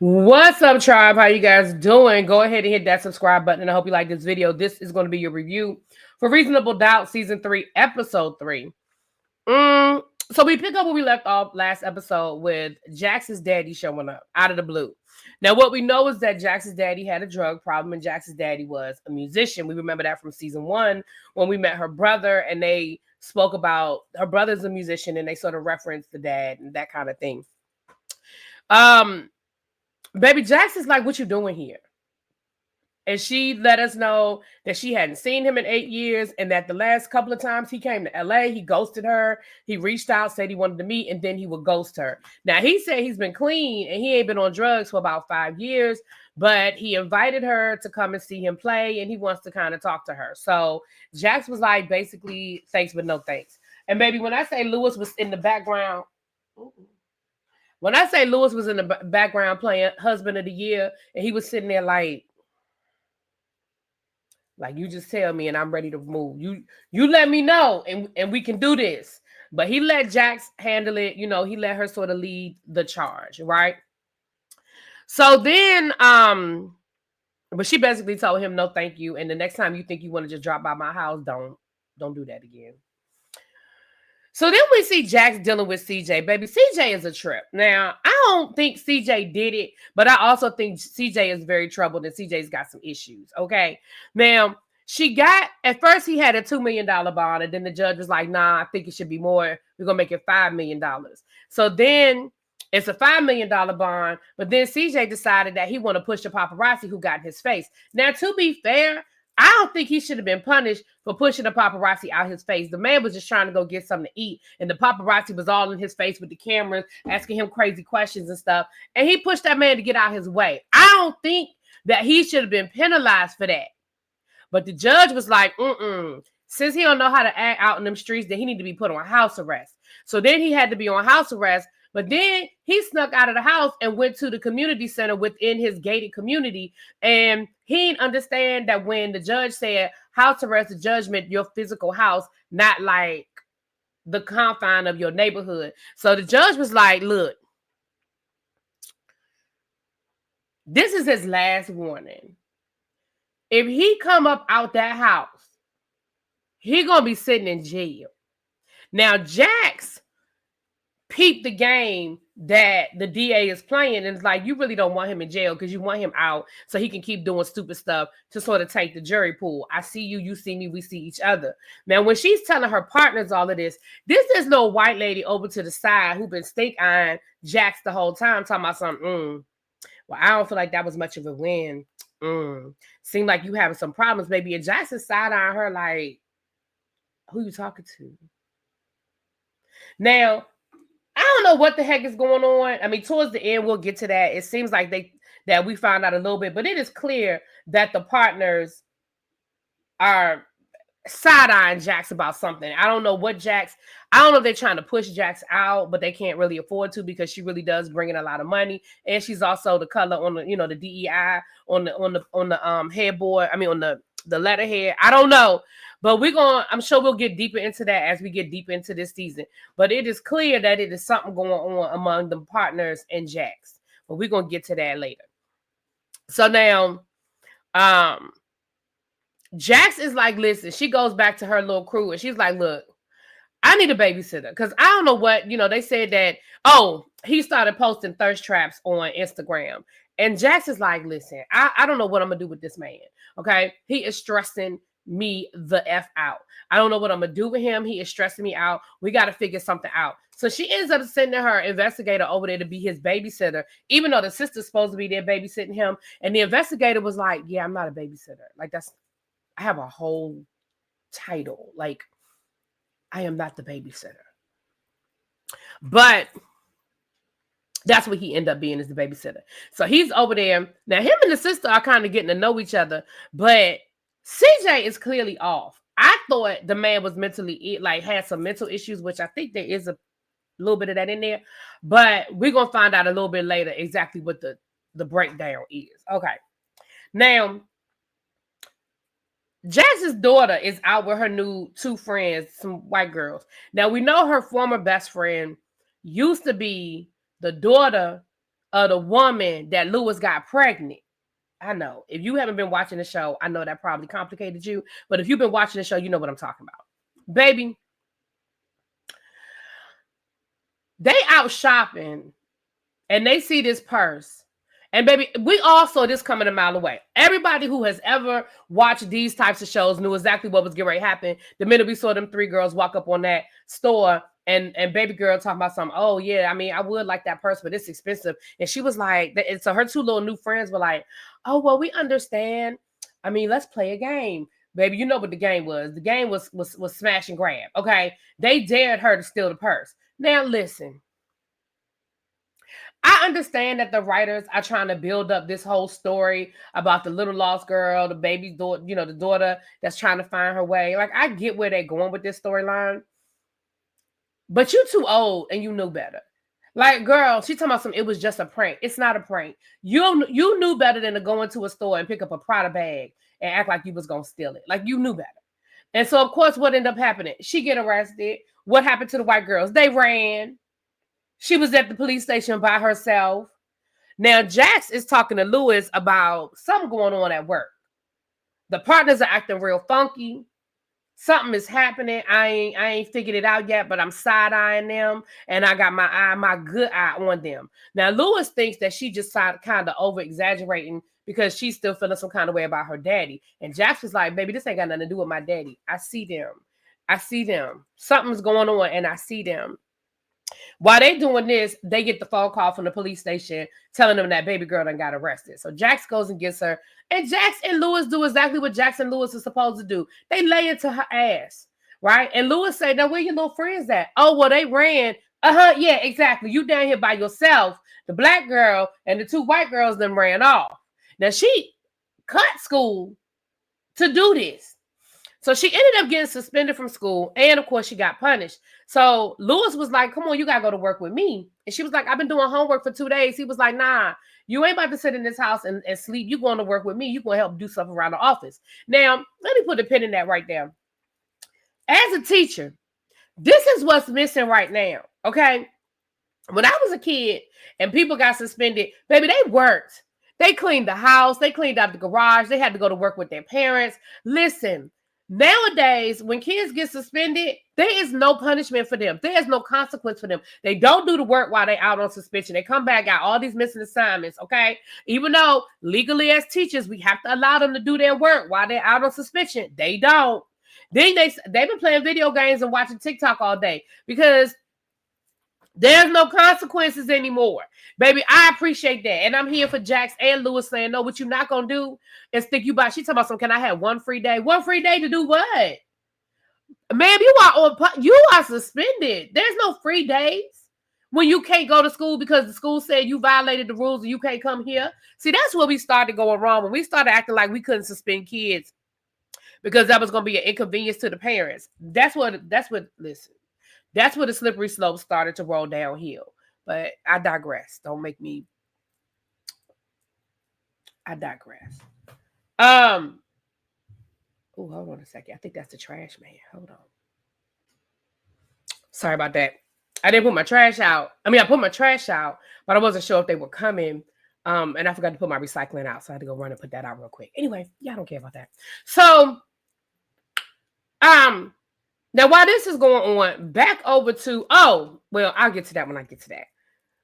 What's up, tribe? How you guys doing? Go ahead and hit that subscribe button, and I hope you like this video. This is going to be your review for Reasonable Doubt Season 3, Episode 3. So we pick up where we left off last episode with Jax's daddy showing up out of the blue. Now, what we know is that Jax's daddy had a drug problem, and Jax's daddy was a musician. We remember that from Season 1 when we met her brother, and they spoke about her brother's a musician, and they sort of referenced the dad and that kind of thing. Baby Jax is like, what you doing here? And she let us know that she hadn't seen him in 8 years, and that the last couple of times he came to LA, he ghosted her. He reached out, said he wanted to meet, and then he would ghost her. Now, he said he's been clean and he ain't been on drugs for about 5 years, but he invited her to come and see him play, and he wants to kind of talk to her. So Jax was like, basically, thanks, but no thanks. And baby, when I say Lewis was in the background, when I say Lewis was in the background playing Husband of the Year, and he was sitting there like you just tell me and I'm ready to move. You let me know and we can do this. But he let Jax handle it. You know, he let her sort of lead the charge, right? So then, but she basically told him, no, thank you. And the next time you think you want to just drop by my house, don't do that again. So then we see Jax dealing with CJ. Baby, CJ is a trip. Now, I don't think CJ did it, but I also think CJ is very troubled and CJ's got some issues, okay? Now, at first he had a $2 million bond, and then the judge was like, nah, I think it should be more. We're going to make it $5 million. So then it's a $5 million bond, but then CJ decided that he want to push the paparazzi who got in his face. Now, to be fair, I don't think he should have been punished for pushing the paparazzi out his face. The man was just trying to go get something to eat, and the paparazzi was all in his face with the cameras, asking him crazy questions and stuff. And he pushed that man to get out his way. I don't think that he should have been penalized for that. But the judge was like, since he don't know how to act out in them streets, then he need to be put on house arrest. So then he had to be on house arrest. But then he snuck out of the house and went to the community center within his gated community. And he didn't understand that when the judge said house arrest, the judgment, your physical house, not like the confine of your neighborhood. So the judge was like, look, this is his last warning. If he come up out that house, he going to be sitting in jail. Now, Jax peeped the game that the DA is playing, and it's like, you really don't want him in jail because you want him out so he can keep doing stupid stuff to sort of take the jury pool. I see you, you see me, we see each other. Now, when she's telling her partners all of this is no white lady over to the side who been stink eyeing Jax the whole time, talking about something. Well, I don't feel like that was much of a win. Seemed like you having some problems, baby. And Jax is side-eyeing her like, who you talking to? Now, I don't know what the heck is going on. I mean, towards the end, we'll get to that. It seems like that we found out a little bit, but it is clear that the partners are side-eyeing Jax about something. I don't know what Jax. I don't know if they're trying to push Jax out, but they can't really afford to because she really does bring in a lot of money, and she's also the color on the, the DEI on the headboard. I mean, on the letterhead. I don't know. But I'm sure we'll get deeper into that as we get deeper into this season. But it is clear that it is something going on among the partners and Jax. But we're going to get to that later. So now, Jax is like, listen, she goes back to her little crew and she's like, look, I need a babysitter. Because I don't know what, they said that, he started posting thirst traps on Instagram. And Jax is like, listen, I don't know what I'm going to do with this man. Okay. He is stressing me the F out. I don't know what I'm going to do with him. He is stressing me out. We got to figure something out. So she ends up sending her investigator over there to be his babysitter, even though the sister's supposed to be there babysitting him. And the investigator was like, yeah, I'm not a babysitter. Like I have a whole title. Like, I am not the babysitter. But that's what he ended up being, is the babysitter. So he's over there. Now, him and the sister are kind of getting to know each other, but CJ is clearly off. I thought the man was mentally, had some mental issues, which I think there is a little bit of that in there. But we're going to find out a little bit later exactly what the breakdown is. Okay. Now, Jax's daughter is out with her new two friends, some white girls. Now, we know her former best friend used to be the daughter of the woman that Lewis got pregnant. I know. If you haven't been watching the show, I know that probably complicated you. But if you've been watching the show, you know what I'm talking about. Baby, they out shopping and they see this purse. And baby, we all saw this coming a mile away. Everybody who has ever watched these types of shows knew exactly what was getting ready to happen. The minute we saw them three girls walk up on that store and baby girl talking about something, oh yeah, I mean, I would like that purse, but it's expensive. And she was like, and so her two little new friends were like, oh, well, we understand. I mean, let's play a game. Baby, you know what the game was. The game was smash and grab. Okay. They dared her to steal the purse. Now listen. I understand that the writers are trying to build up this whole story about the little lost girl, the baby's daughter, you know, the daughter that's trying to find her way. Like, I get where they're going with this storyline, but you too old and you knew better. Like, girl, she talking about something. It was just a prank. It's not a prank. You knew better than to go into a store and pick up a Prada bag and act like you was gonna steal it. Like, you knew better. And so, of course, what ended up happening? She get arrested. What happened to the white girls? They ran. She was at the police station by herself. Now, Jax is talking to Lewis about something going on at work. The partners are acting real funky. Something is happening. I ain't figured it out yet, but I'm side-eyeing them, and I got my good eye on them. Now, Lewis thinks that she just kind of over-exaggerating because she's still feeling some kind of way about her daddy. And Jax is like, baby, this ain't got nothing to do with my daddy. I see them. I see them. Something's going on, and I see them. While they doing this, they get the phone call from the police station telling them that baby girl done got arrested. So Jax goes and gets her. And Jax and Lewis do exactly what Jax and Lewis are supposed to do. They lay into her ass, right? And Lewis say, now where your little friends at? Oh, well, they ran. Yeah, exactly. You down here by yourself. The black girl and the two white girls then ran off. Now, she cut school to do this. So she ended up getting suspended from school. And, of course, she got punished. So Lewis was like, come on, you got to go to work with me. And she was like, I've been doing homework for 2 days. He was like, nah, you ain't about to sit in this house and sleep. You going to work with me. You going to help do stuff around the office. Now, let me put a pin in that right there. As a teacher, this is what's missing right now, okay? When I was a kid and people got suspended, baby, they worked. They cleaned the house. They cleaned out the garage. They had to go to work with their parents. Listen. Nowadays, when kids get suspended, there is no punishment for them. There is no consequence for them. They don't do the work while they're out on suspension. They come back, got all these missing assignments, okay? Even though legally as teachers, we have to allow them to do their work while they're out on suspension. They don't. Then they've been playing video games and watching TikTok all day because there's no consequences anymore. Baby, I appreciate that. And I'm here for Jax and Lewis saying, no, what you're not going to do is think you by. She talking about something, can I have one free day? One free day to do what? Ma'am, you are suspended. There's no free days when you can't go to school because the school said you violated the rules and you can't come here. See, that's where we started going wrong. When we started acting like we couldn't suspend kids because that was going to be an inconvenience to the parents. That's what, listen. That's where the slippery slope started to roll downhill. But I digress. Don't make me. I digress. Oh, hold on a second. I think that's the trash man. Hold on. Sorry about that. I didn't put my trash out. I mean, I put my trash out, but I wasn't sure if they were coming. And I forgot to put my recycling out. So I had to go run and put that out real quick. Anyway, yeah, I don't care about that. So, now, while this is going on, back over to, I'll get to that when I get to that.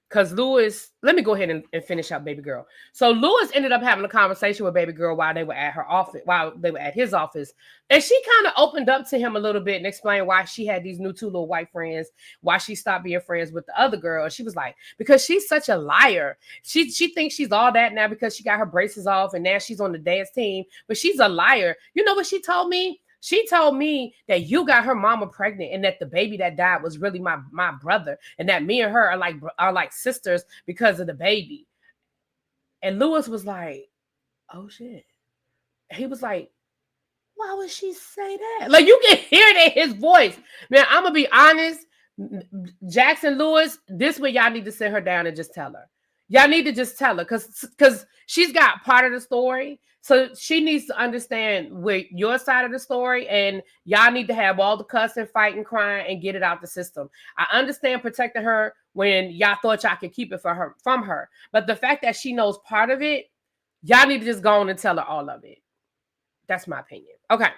Because Lewis, let me go ahead and finish out baby girl. So Lewis ended up having a conversation with baby girl while they were at her office, while they were at his office. And she kind of opened up to him a little bit and explained why she had these new two little white friends, why she stopped being friends with the other girl. She was like, because she's such a liar. She thinks she's all that now because she got her braces off and now she's on the dance team. But she's a liar. You know what she told me? She told me that you got her mama pregnant and that the baby that died was really my brother and that me and her are like sisters because of the baby. And Lewis was like, oh shit. He was like, why would she say that? Like, you can hear it in his voice. Man, I'm gonna be honest. Jackson Lewis, this way y'all need to sit her down and just tell her. Y'all need to just tell her because she's got part of the story. So she needs to understand with your side of the story, and y'all need to have all the cussing, fighting, crying, and get it out the system. I understand protecting her when y'all thought y'all could keep it from her. But the fact that she knows part of it, y'all need to just go on and tell her all of it. That's my opinion. Okay.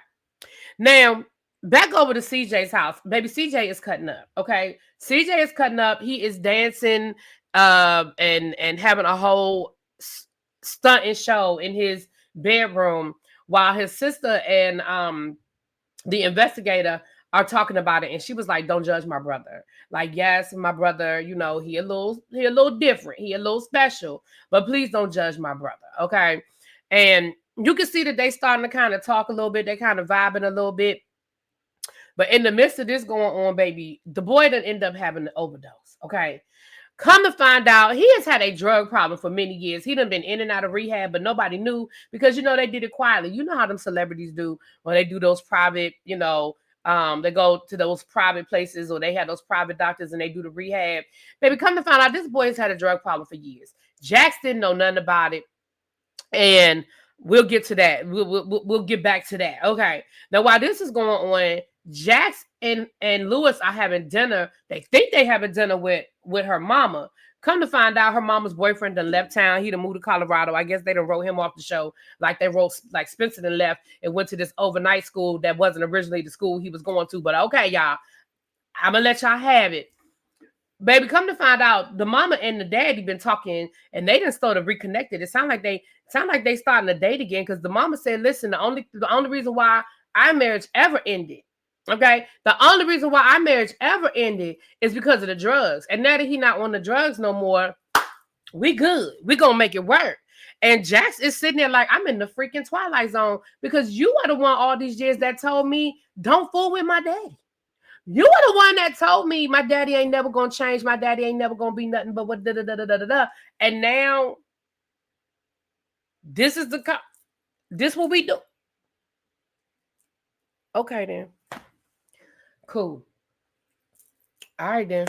Now, back over to CJ's house. Baby, CJ is cutting up. Okay. CJ is cutting up. He is dancing and having a whole stunting show in his bedroom while his sister and the investigator are talking about it. And she was like, don't judge my brother. Like, yes, my brother, you know, he a little different. He a little special, but please don't judge my brother. Okay. And you can see that they starting to kind of talk a little bit. They kind of vibing a little bit. But in the midst of this going on, baby, the boy done end up having an overdose. Okay. Come to find out, he has had a drug problem for many years. He done been in and out of rehab, but nobody knew because, you know, they did it quietly. You know how them celebrities do when they do those private, you know, they go to those private places or they have those private doctors and they do the rehab. Baby, come to find out, this boy has had a drug problem for years. Jax didn't know nothing about it. And we'll get to that. We'll get back to that. Okay. Now, while this is going on, Jax and Lewis are having dinner. They think they having dinner with her mama. Come to find out, her mama's boyfriend done left town. He done moved to Colorado. I guess they done wrote him off the show, like they wrote, like Spencer done left and went to this overnight school that wasn't originally the school he was going to. But okay, y'all, I'm gonna let y'all have it. Baby, come to find out, the mama and the daddy been talking, and they done started reconnected. It sound like they starting to date again because the mama said, "Listen, the only reason why our marriage ever ended, okay, the only reason why our marriage ever ended is because of the drugs. And now that he not on the drugs no more, we good. We gonna make it work." And Jax is sitting there like, I'm in the freaking Twilight Zone because you are the one all these years that told me don't fool with my daddy. You were the one that told me my daddy ain't never gonna change. My daddy ain't never gonna be nothing but what da da da da da da. And now this is this what we do. Okay then. Cool. All right then.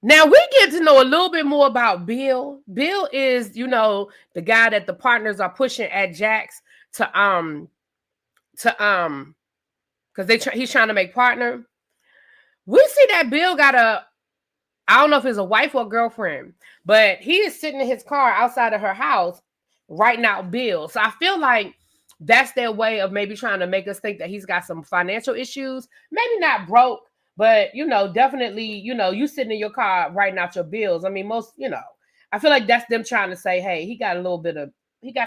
Now we get to know a little bit more about Bill. Bill is, you know, the guy that the partners are pushing at Jax to because he's trying to make partner. We see that Bill got I don't know if it's a wife or girlfriend, but he is sitting in his car outside of her house writing out bills. So I feel like that's their way of maybe trying to make us think that he's got some financial issues. Maybe not broke, but, you know, definitely, you know, you sitting in your car writing out your bills. I mean, most, you know, I feel like that's them trying to say, hey, he got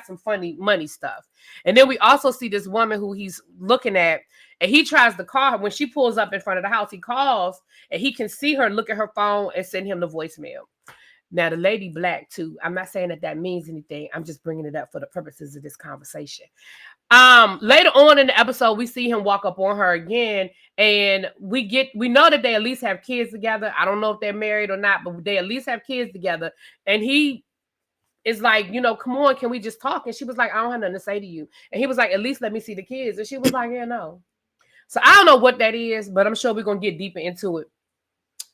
some funny money stuff. And then we also see this woman who he's looking at, and he tries to call her. When she pulls up in front of the house, he calls, and he can see her look at her phone and send him the voicemail. Now, the lady black, too. I'm not saying that means anything. I'm just bringing it up for the purposes of this conversation. Later on in the episode, we see him walk up on her again, and we know that they at least have kids together. I don't know if they're married or not, but they at least have kids together. And he is like, you know, come on, can we just talk? And she was like, I don't have nothing to say to you. And he was like, at least let me see the kids. And she was like, yeah, no. So I don't know what that is, but I'm sure we're gonna get deeper into it.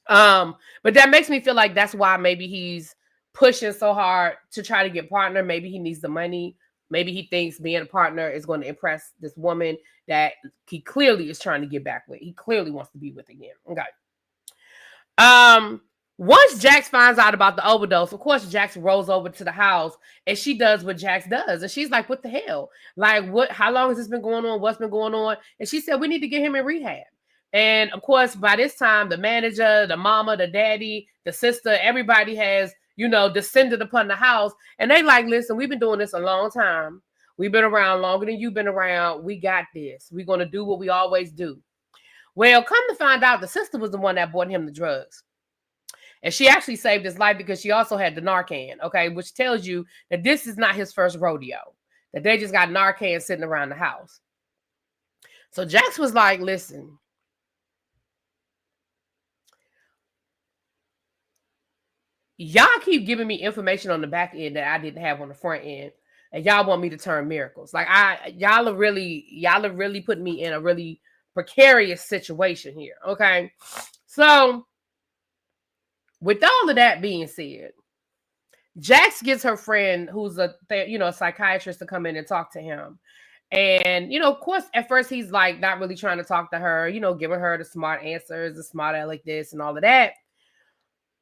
But that makes me feel like that's why maybe he's pushing so hard to try to get partner. Maybe he needs the money. Maybe he thinks being a partner is going to impress this woman that he clearly is trying to get back with. He clearly wants to be with again. Okay. Once Jax finds out about the overdose, of course, Jax rolls over to the house and she does what Jax does. And she's like, what the hell? Like, what? How long has this been going on? What's been going on? And she said, we need to get him in rehab. And of course, by this time, the manager, the mama, the daddy, the sister, everybody has, you know, descended upon the house. And they like, listen, we've been doing this a long time. We've been around longer than you've been around. We got this. We're going to do what we always do. Well, come to find out, the sister was the one that bought him the drugs. And she actually saved his life because she also had the Narcan, okay, which tells you that this is not his first rodeo, that they just got Narcan sitting around the house. So Jax was like, listen, y'all keep giving me information on the back end that I didn't have on the front end, and y'all want me to turn miracles. Like y'all are really putting me in a really precarious situation here, okay? So with all of that being said, Jax gets her friend, who's a psychiatrist, to come in and talk to him. And, of course, at first he's like not really trying to talk to her, giving her the smart answers, the smart aleck this and all of that.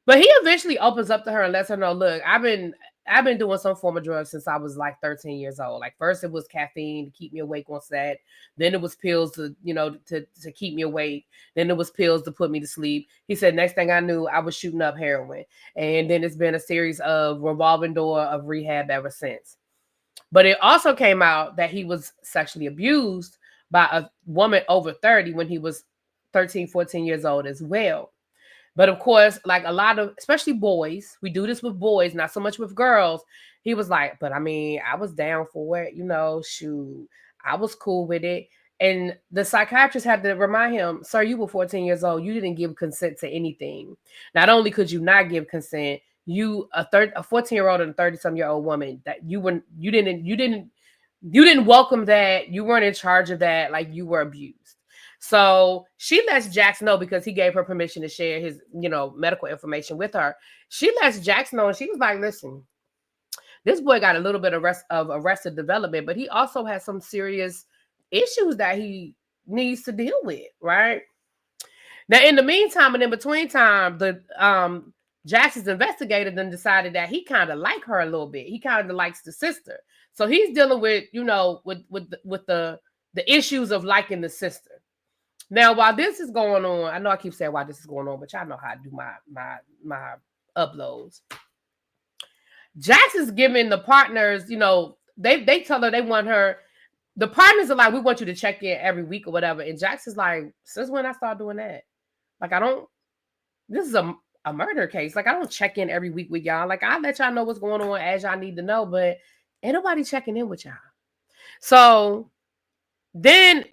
But he eventually opens up to her and lets her know, look, I've been doing some form of drugs since I was like 13 years old. Like first it was caffeine to keep me awake on set. Then it was pills to, to keep me awake. Then it was pills to put me to sleep. He said, next thing I knew, I was shooting up heroin. And then it's been a series of revolving door of rehab ever since. But it also came out that he was sexually abused by a woman over 30 when he was 13, 14 years old as well. But of course, like a lot of, especially boys, we do this with boys, not so much with girls. He was like, but I mean, I was down for it, shoot, I was cool with it. And the psychiatrist had to remind him, sir, you were 14 years old. You didn't give consent to anything. Not only could you not give consent, you a 14-year-old and a 30-some-year-old woman that you didn't welcome that. You weren't in charge of that. Like you were abused. So she lets Jax know because he gave her permission to share his, medical information with her. She lets Jax know, and she was like, listen, this boy got a little bit of arrested development, but he also has some serious issues that he needs to deal with, right? Now, in the meantime and in between time, the Jax's investigator then decided that he kind of like her a little bit. He kind of likes the sister. So he's dealing with, with the issues of liking the sister. Now, while this is going on, I know I keep saying why this is going on, but y'all know how I do my uploads. Jax is giving the partners, they tell her they want her. The partners are like, we want you to check in every week or whatever. And Jax is like, since when I start doing that? Like, this is a murder case. Like, I don't check in every week with y'all. Like, I'll let y'all know what's going on as y'all need to know, but ain't nobody checking in with y'all. So then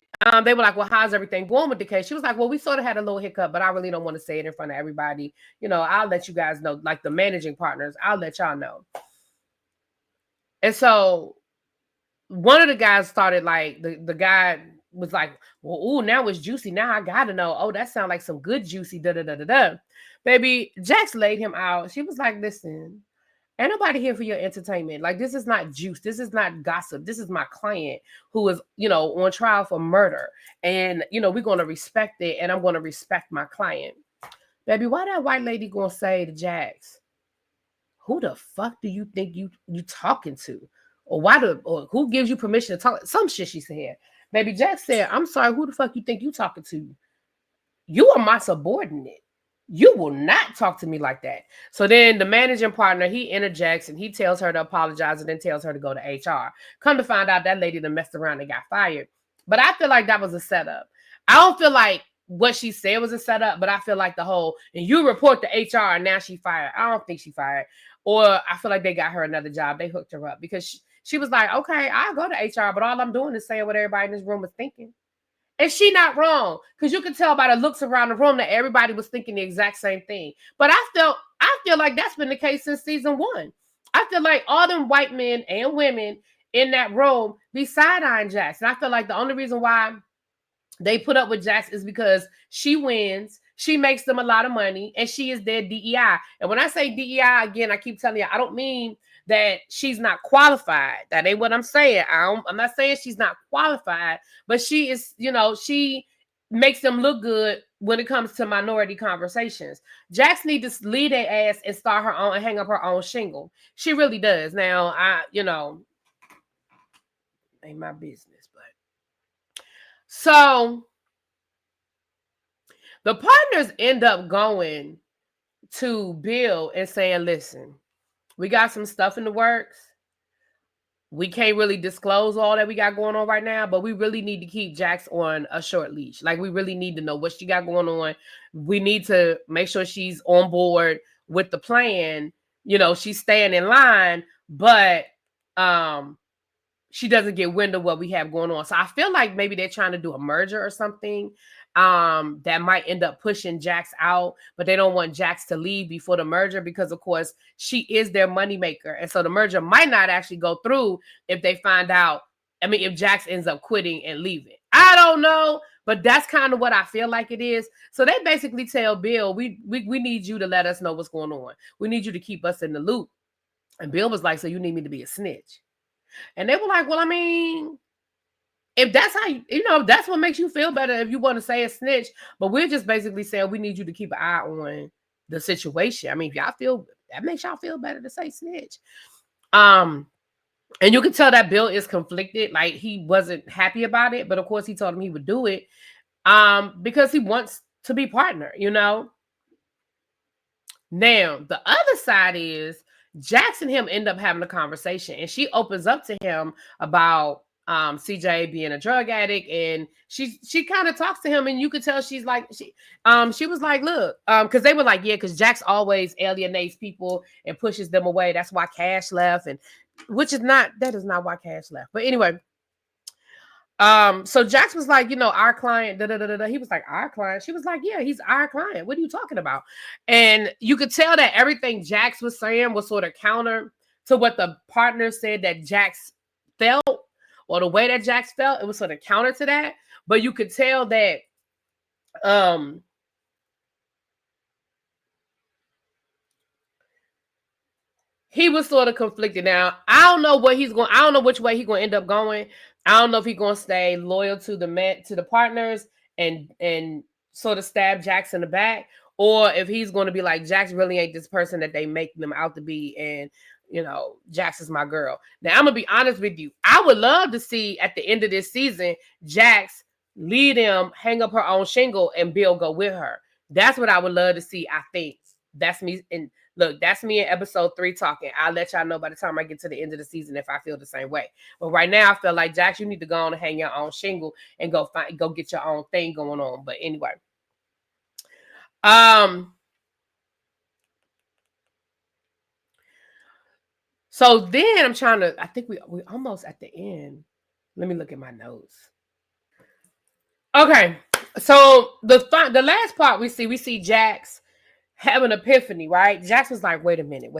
they were like, well, how's everything going with the case? She was like, well, we sort of had a little hiccup, but I really don't want to say it in front of everybody. I'll let you guys know, like the managing partners, I'll let y'all know. And so one of the guys started like, the guy was like, well, ooh, now it's juicy. Now I got to know. Oh, that sounds like some good juicy da-da-da-da-da. Baby, Jax laid him out. She was like, listen, ain't nobody here for your entertainment. Like, this is not juice. This is not gossip. This is my client who is, on trial for murder. And, we're going to respect it. And I'm going to respect my client. Baby, why that white lady going to say to Jax, who the fuck do you think you talking to? Or who gives you permission to talk? Some shit she said. Baby, Jax said, I'm sorry, who the fuck you think you talking to? You are my subordinate. You will not talk to me like that. So then the managing partner, he interjects and he tells her to apologize and then tells her to go to HR. Come to find out that lady that messed around and got fired. But I feel like that was a setup. I don't feel like what she said was a setup, but I feel like the whole, and you report to HR and now she fired. I don't think she fired. Or I feel like they got her another job. They hooked her up because she was like, okay, I'll go to HR, but all I'm doing is saying what everybody in this room is thinking. And she not wrong, because you can tell by the looks around the room that everybody was thinking the exact same thing. But I feel like that's been the case since season 1. I feel like all them white men and women in that room be side-eyeing Jax. And I feel like the only reason why they put up with Jax is because she wins, she makes them a lot of money, and she is their DEI. And when I say DEI, again, I keep telling you, I don't mean that she's not qualified. That ain't what I'm saying. I'm not saying she's not qualified, but she is, she makes them look good when it comes to minority conversations. Jax needs to lead their ass and start her own and hang up her own shingle. She really does. Now, ain't my business, but so the partners end up going to Bill and saying, listen, we got some stuff in the works. We can't really disclose all that we got going on right now, but we really need to keep Jax on a short leash. Like, we really need to know what she got going on. We need to make sure she's on board with the plan. She's staying in line, but she doesn't get wind of what we have going on. So I feel like maybe they're trying to do a merger or something that might end up pushing Jax out, but they don't want Jax to leave before the merger because, of course, she is their moneymaker. And so the merger might not actually go through if they find out, if Jax ends up quitting and leaving. I don't know, but that's kind of what I feel like it is. So they basically tell Bill, we need you to let us know what's going on. We need you to keep us in the loop. And Bill was like, so you need me to be a snitch? And they were like, well, I mean, if that's how that's what makes you feel better, if you want to say a snitch, but we're just basically saying we need you to keep an eye on the situation. I mean, if y'all feel that makes y'all feel better to say snitch. And you can tell that Bill is conflicted, like he wasn't happy about it, but of course he told him he would do it because he wants to be partner, Now, the other side is Jax and him end up having a conversation, and she opens up to him about CJ being a drug addict, and she kind of talks to him, and you could tell she's like she was like, look, because they were like, yeah, because Jax always alienates people and pushes them away. That's why Cash left, and that is not why Cash left. But anyway, so Jax was like, our client, He was like, our client. She was like, yeah, he's our client. What are you talking about? And you could tell that everything Jax was saying was sort of counter to what the partner said that Jax felt, or the way that Jax felt. It was sort of counter to that. But you could tell that he was sort of conflicted. Now, I don't know which way he's going to end up going. I don't know if he's going to stay loyal to the partners and sort of stab Jax in the back, or if he's going to be like, Jax really ain't this person that they make them out to be, and Jax is my girl. Now, I'm going to be honest with you. I would love to see at the end of this season, Jax lead him, hang up her own shingle, and Bill go with her. That's what I would love to see, I think. That's me. And look, that's me in episode 3 talking. I'll let y'all know by the time I get to the end of the season if I feel the same way. But right now, I feel like, Jax, you need to go on and hang your own shingle and go get your own thing going on. But anyway, so then I'm trying to. I think we're almost at the end. Let me look at my notes. Okay, so the last part we see Jax have an epiphany, right? Jax was like, wait a minute.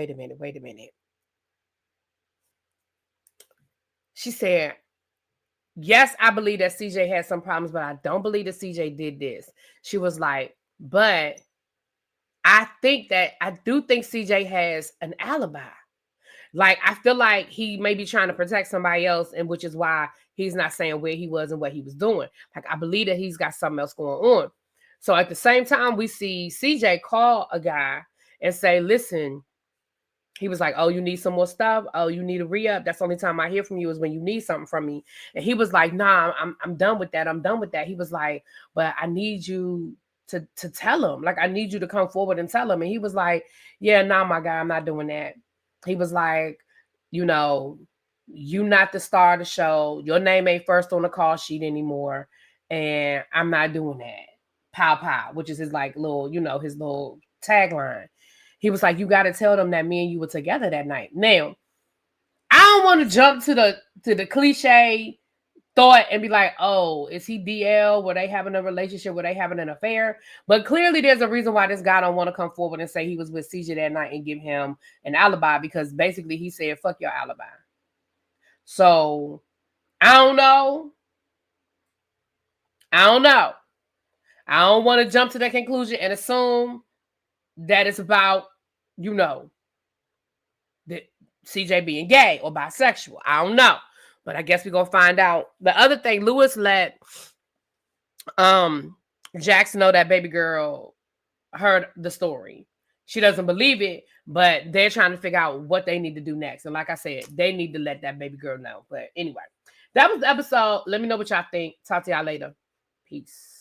She said, yes, I believe that CJ had some problems, but I don't believe that CJ did this. She was like, but I do think CJ has an alibi. Like, I feel like he may be trying to protect somebody else, and which is why he's not saying where he was and what he was doing. Like, I believe that he's got something else going on. So at the same time, we see CJ call a guy and say, listen, he was like, oh, you need some more stuff? Oh, you need a re-up? That's the only time I hear from you is when you need something from me. And he was like, nah, I'm done with that. I'm done with that. He was like, but I need you to tell him. Like, I need you to come forward and tell him. And he was like, yeah, nah, my guy, I'm not doing that. He was like, you not the star of the show. Your name ain't first on the call sheet anymore. And I'm not doing that. Pow, pow, which is his like little, his little tagline. He was like, you got to tell them that me and you were together that night. Now, I don't want to jump to the cliche thought and be like, oh, is he DL? Were they having a relationship? Were they having an affair? But clearly there's a reason why this guy don't want to come forward and say he was with CJ that night and give him an alibi, because basically he said, fuck your alibi. So I don't know. I don't want to jump to that conclusion and assume that it's about, that CJ being gay or bisexual. I don't know. But I guess we're going to find out. The other thing, Lewis let Jax know that baby girl heard the story. She doesn't believe it, but they're trying to figure out what they need to do next. And like I said, they need to let that baby girl know. But anyway, that was the episode. Let me know what y'all think. Talk to y'all later. Peace.